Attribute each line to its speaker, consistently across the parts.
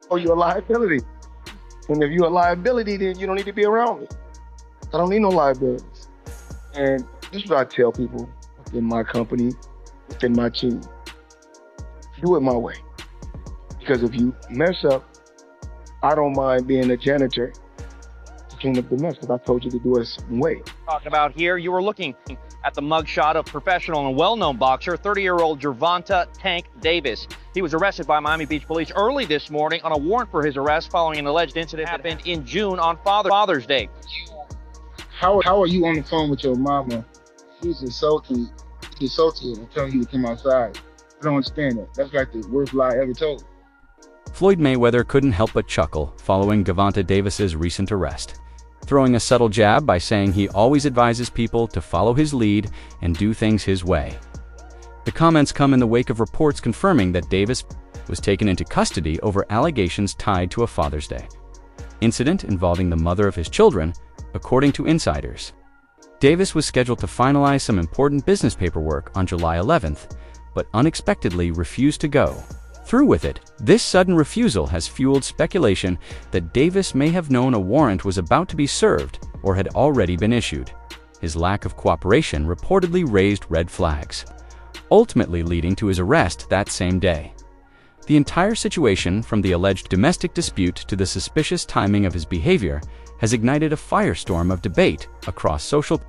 Speaker 1: Oh, you're a liability. And if you're a liability, then you don't need to be around me. I don't need no liabilities. And this is what I tell people within my company, within my team. Do it my way. Because if you mess up, I don't mind being a janitor to clean up the mess, because I told you to do it a certain way.
Speaker 2: Talking about here, you were looking at the mugshot of professional and well-known boxer, 30-year-old Gervonta "Tank" Davis. He was arrested by Miami Beach police early this morning on a warrant for his arrest following an alleged incident that happened in June on Father's Day.
Speaker 3: How are you on the phone with your mama? She's insulting you and telling you to come outside. I don't understand that. That's like the worst lie ever told.
Speaker 4: Floyd Mayweather couldn't help but chuckle following Gervonta Davis's recent arrest, throwing a subtle jab by saying he always advises people to follow his lead and do things his way. The comments come in the wake of reports confirming that Davis was taken into custody over allegations tied to a Father's Day incident involving the mother of his children, according to insiders. Davis was scheduled to finalize some important business paperwork on July 11th, but unexpectedly refused to go through with it. This sudden refusal has fueled speculation that Davis may have known a warrant was about to be served or had already been issued. His lack of cooperation reportedly raised red flags, ultimately leading to his arrest that same day. The entire situation, from the alleged domestic dispute to the suspicious timing of his behavior, has ignited a firestorm of debate across social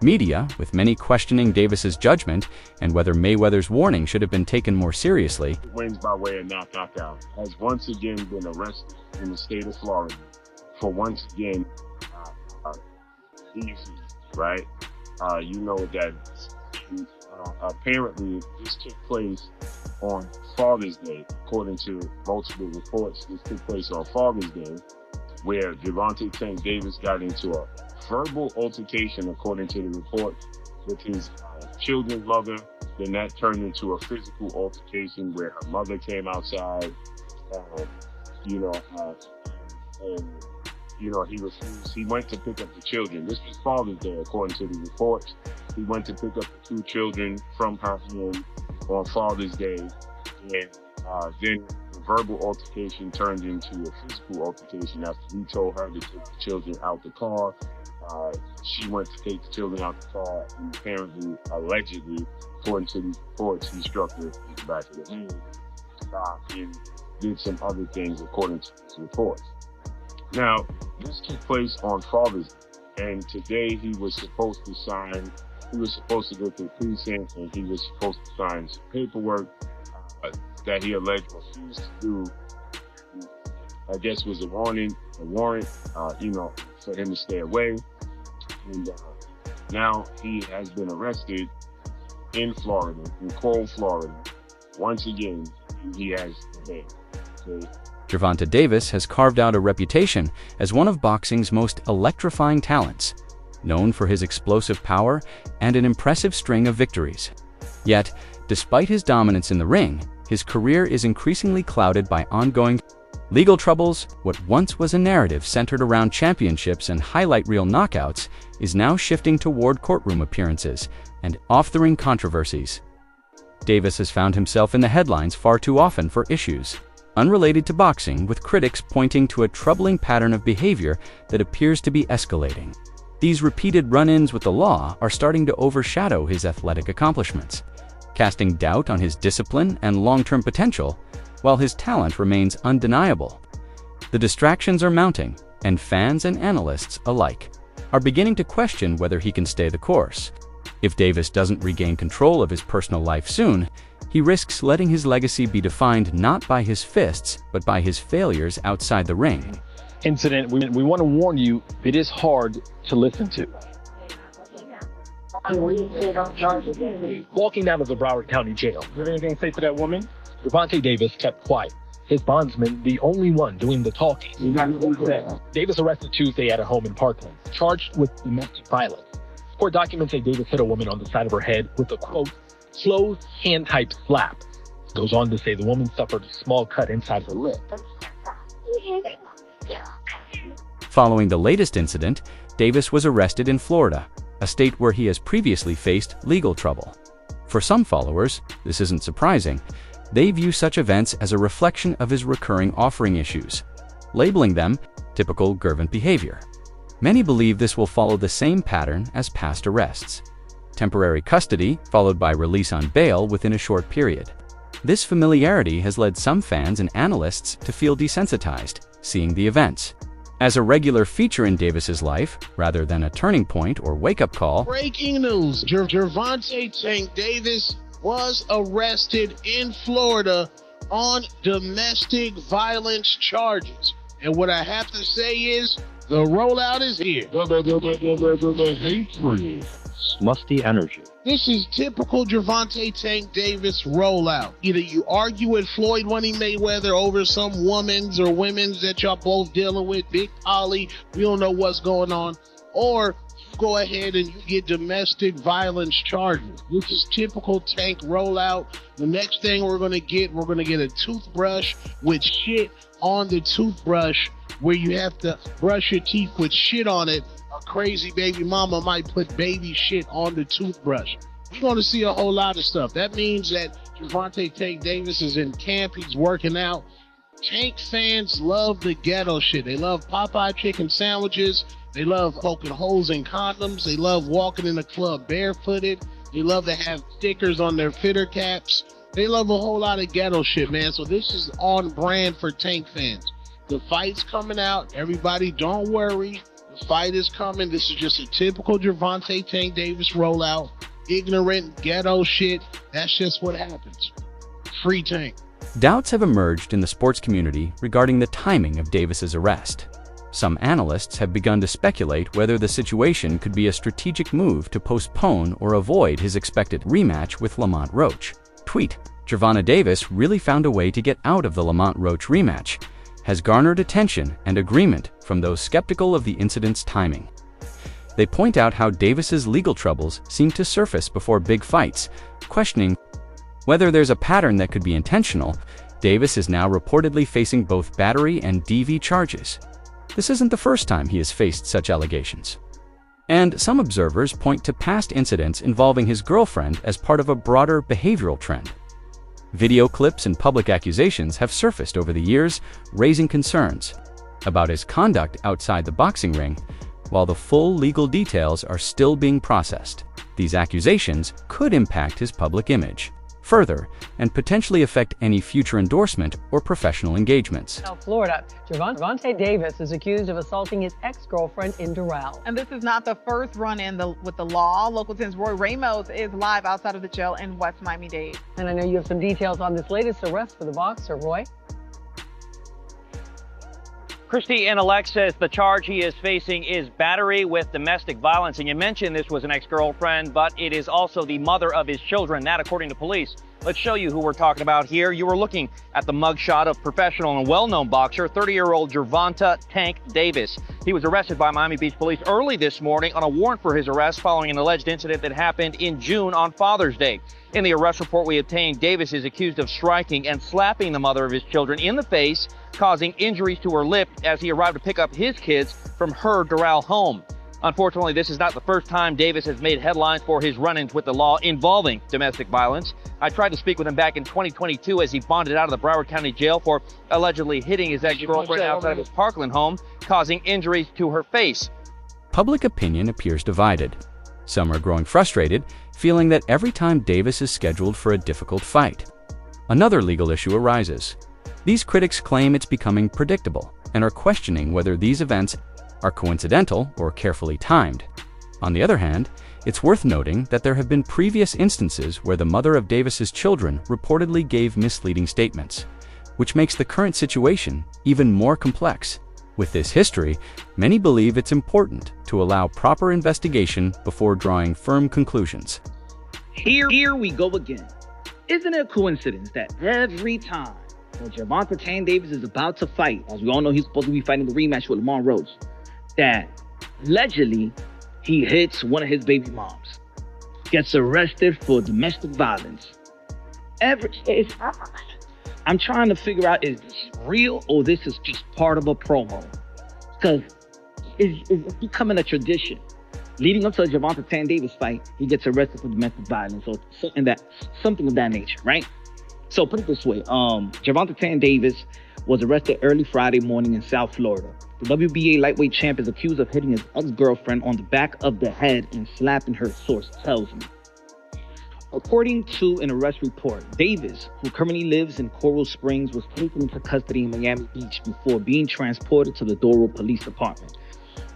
Speaker 4: media, with many questioning Davis's judgment and whether Mayweather's warning should have been taken more seriously.
Speaker 5: Wins by way of knockout has once again been arrested in the state of Florida for once again easy, right? You know that apparently this took place on Father's Day. According to multiple reports, this took place on Father's Day, where Gervonta "Tank" Davis got into a verbal altercation, according to the report, with his children's mother. Then that turned into a physical altercation where her mother came outside, and he refused. He went to pick up the children. This was Father's Day, according to the reports. He went to pick up the two children from her home on Father's Day, and then the verbal altercation turned into a physical altercation after he told her to take the children out the car. She went to take the children out the car, and apparently, allegedly, according to these reports, he struck her in the back of the head and did some other things, according to these reports. Now, this took place on Father's Day, and today he was supposed to go to the precinct, and he was supposed to sign some paperwork that he alleged refused to do. I guess was a warrant, for him to stay away. And now he has been arrested in Florida, in cold Florida. Once again, he has been. Okay.
Speaker 4: Gervonta Davis has carved out a reputation as one of boxing's most electrifying talents, known for his explosive power and an impressive string of victories. Yet, despite his dominance in the ring, his career is increasingly clouded by ongoing legal troubles. What once was a narrative centered around championships and highlight reel knockouts is now shifting toward courtroom appearances and off-the-ring controversies. Davis has found himself in the headlines far too often for issues unrelated to boxing, with critics pointing to a troubling pattern of behavior that appears to be escalating. These repeated run-ins with the law are starting to overshadow his athletic accomplishments, casting doubt on his discipline and long-term potential, while his talent remains undeniable. The distractions are mounting, and fans and analysts alike are beginning to question whether he can stay the course. If Davis doesn't regain control of his personal life soon, he risks letting his legacy be defined not by his fists, but by his failures outside the ring.
Speaker 6: Incident, we want to warn you, it is hard to listen to. Walking out of the Broward County Jail, is there anything to say to that woman? Gervonta Davis kept quiet, his bondsman the only one doing the talking. Davis arrested Tuesday at a home in Parkland, charged with domestic violence. Court documents say Davis hit a woman on the side of her head with a, quote, closed hand-type slap. It goes on to say the woman suffered a small cut inside her lip.
Speaker 4: Following the latest incident, Davis was arrested in Florida, a state where he has previously faced legal trouble. For some followers, this isn't surprising, They view such events as a reflection of his recurring offering issues, labeling them typical Gervonta behavior. Many believe this will follow the same pattern as past arrests: temporary custody followed by release on bail within a short period. This familiarity has led some fans and analysts to feel desensitized, seeing the events as a regular feature in Davis's life rather than a turning point or wake-up call.
Speaker 7: Breaking news: Gervonta Tank Davis was arrested in Florida on domestic violence charges. And what I have to say is, the rollout is here.
Speaker 6: Musty energy.
Speaker 7: This is typical Gervonta Tank Davis rollout. Either you argue with Floyd winning Mayweather over some women's or women's that y'all both dealing with, Big Polly, we don't know what's going on, or you go ahead and you get domestic violence charges. This is typical Tank rollout. The next thing we're gonna get a toothbrush with shit on the toothbrush, where you have to brush your teeth with shit on it. A crazy baby mama might put baby shit on the toothbrush. We're going to see a whole lot of stuff. That means that Gervonta Tank Davis is in camp. He's working out. Tank fans love the ghetto shit. They love Popeye chicken sandwiches. They love poking holes in condoms. They love walking in the club barefooted. They love to have stickers on their fitter caps. They love a whole lot of ghetto shit, man. So this is on brand for Tank fans. The fight's coming out. Everybody, don't worry. The fight is coming. This is just a typical Gervonta Tank Davis rollout. Ignorant ghetto shit. That's just what happens. Free Tank.
Speaker 4: Doubts have emerged in the sports community regarding the timing of Davis's arrest. Some analysts have begun to speculate whether the situation could be a strategic move to postpone or avoid his expected rematch with Lamont Roach. Tweet: Gervonta Davis really found a way to get out of the Lamont Roach rematch, has garnered attention and agreement from those skeptical of the incident's timing. They point out how Davis's legal troubles seem to surface before big fights, questioning whether there's a pattern that could be intentional. Davis is now reportedly facing both battery and DV charges. This isn't the first time he has faced such allegations. And some observers point to past incidents involving his girlfriend as part of a broader behavioral trend. Video clips and public accusations have surfaced over the years, raising concerns about his conduct outside the boxing ring, while the full legal details are still being processed. These accusations could impact his public image further and potentially affect any future endorsement or professional engagements.
Speaker 8: South Florida, Gervonta Davis is accused of assaulting his ex-girlfriend in Doral.
Speaker 9: And this is not the first run-in with the law. Local 10's Roy Ramos is live outside of the jail in West Miami-Dade.
Speaker 8: And I know you have some details on this latest arrest for the boxer, Roy.
Speaker 2: Christy Inelec says the charge he is facing is battery with domestic violence. And you mentioned this was an ex-girlfriend, but it is also the mother of his children. That, according to police. Let's show you who we're talking about here. You were looking at the mugshot of professional and well-known boxer, 30-year-old Gervonta Tank Davis. He was arrested by Miami Beach police early this morning on a warrant for his arrest following an alleged incident that happened in June on Father's Day. In the arrest report we obtained, Davis is accused of striking and slapping the mother of his children in the face, causing injuries to her lip as he arrived to pick up his kids from her Doral home. Unfortunately, this is not the first time Davis has made headlines for his run-ins with the law involving domestic violence. I tried to speak with him back in 2022 as he bonded out of the Broward County Jail for allegedly hitting his ex-girlfriend outside of his Parkland home, causing injuries to her face.
Speaker 4: Public opinion appears divided. Some are growing frustrated, feeling that every time Davis is scheduled for a difficult fight, another legal issue arises. These critics claim it's becoming predictable and are questioning whether these events are coincidental or carefully timed. On the other hand, it's worth noting that there have been previous instances where the mother of Davis's children reportedly gave misleading statements, which makes the current situation even more complex. With this history, many believe it's important to allow proper investigation before drawing firm conclusions.
Speaker 10: Here we go again. Isn't it a coincidence that every time when Gervonta Tank Davis is about to fight, as we all know he's supposed to be fighting the rematch with Lamont Roach, that allegedly he hits one of his baby moms, gets arrested for domestic violence. I'm trying to figure out, is this real or this is just part of a promo? Because it's becoming a tradition. Leading up to a Gervonta Tank Davis fight, he gets arrested for domestic violence or something of that nature, right? So put it this way, Gervonta Tank Davis was arrested early Friday morning in South Florida. The WBA lightweight champ is accused of hitting his ex-girlfriend on the back of the head and slapping her, source tells me. According to an arrest report, Davis, who currently lives in Coral Springs, was taken into custody in Miami Beach before being transported to the Doral Police Department.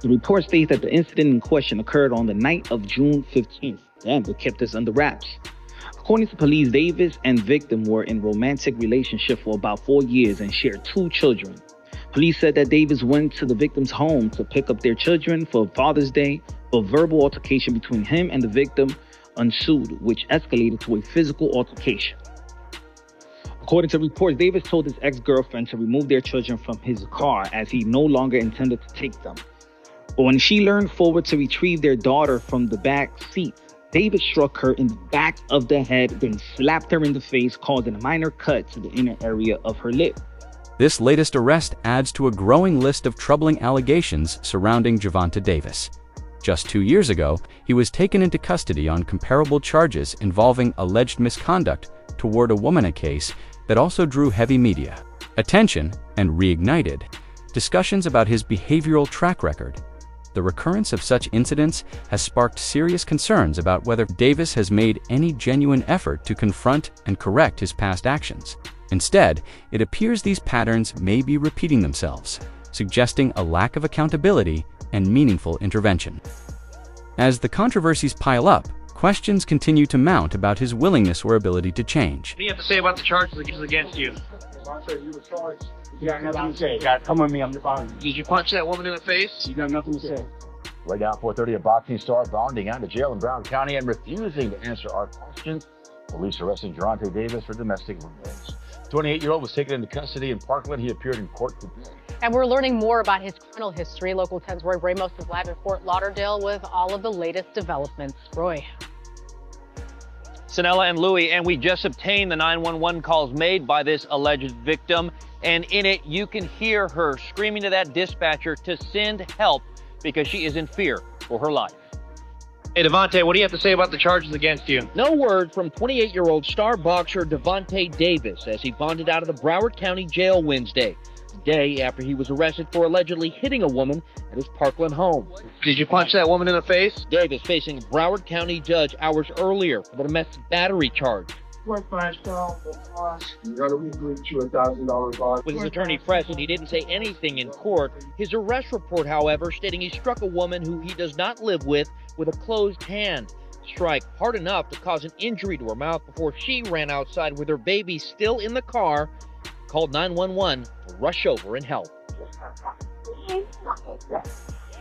Speaker 10: The report states that the incident in question occurred on the night of June 15th. Damn, they kept this under wraps. According to police, Davis and victim were in a romantic relationship for about 4 years and shared 2 children. Police said that Davis went to the victim's home to pick up their children for Father's Day, but verbal altercation between him and the victim ensued, which escalated to a physical altercation. According to reports, Davis told his ex-girlfriend to remove their children from his car as he no longer intended to take them. But when she leaned forward to retrieve their daughter from the back seat, Davis struck her in the back of the head, then slapped her in the face, causing a minor cut to the inner area of her lip.
Speaker 4: This latest arrest adds to a growing list of troubling allegations surrounding Gervonta Davis. Just 2 years ago, he was taken into custody on comparable charges involving alleged misconduct toward a woman, a case that also drew heavy media attention and reignited discussions about his behavioral track record. The recurrence of such incidents has sparked serious concerns about whether Davis has made any genuine effort to confront and correct his past actions. Instead, it appears these patterns may be repeating themselves, suggesting a lack of accountability and meaningful intervention. As the controversies pile up, questions continue to mount about his willingness or ability to change.
Speaker 2: What do you have to say about the charges against you?
Speaker 3: You were charged. You got nothing to say. You got to come with me. I'm your bond.
Speaker 2: Did you punch that woman in the face?
Speaker 3: You got nothing to say.
Speaker 11: Right now, 4:30, a boxing star bonding out of jail in Brown County and refusing to answer our questions. Police arresting Gervonta Davis for domestic violence. 28-year-old was taken into custody in Parkland. He appeared in court today.
Speaker 12: And we're learning more about his criminal history. Local 10's Roy Ramos is live in Fort Lauderdale with all of the latest developments. Roy.
Speaker 2: Sanella and Louie, and we just obtained the 911 calls made by this alleged victim, and in it you can hear her screaming to that dispatcher to send help because she is in fear for her life. Hey, Devontae, what do you have to say about the charges against you? No word from 28-year-old star boxer Gervonta Davis as he bonded out of the Broward County Jail Wednesday, the day after he was arrested for allegedly hitting a woman at his Parkland home. Did you punch that woman in the face? Davis facing Broward County judge hours earlier for the domestic battery charge.
Speaker 3: You got to agree to a $1,000 bond.
Speaker 2: With his attorney present, he didn't say anything in court. His arrest report, however, stating he struck a woman who he does not live with a closed hand. Strike hard enough to cause an injury to her mouth before she ran outside with her baby still in the car, called 911 to rush over and help.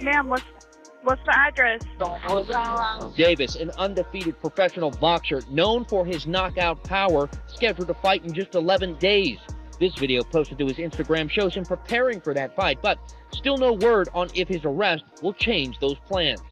Speaker 13: Ma'am, what's the address?
Speaker 2: Davis, an undefeated professional boxer known for his knockout power, scheduled to fight in just 11 days. This video posted to his Instagram shows him preparing for that fight, but still no word on if his arrest will change those plans.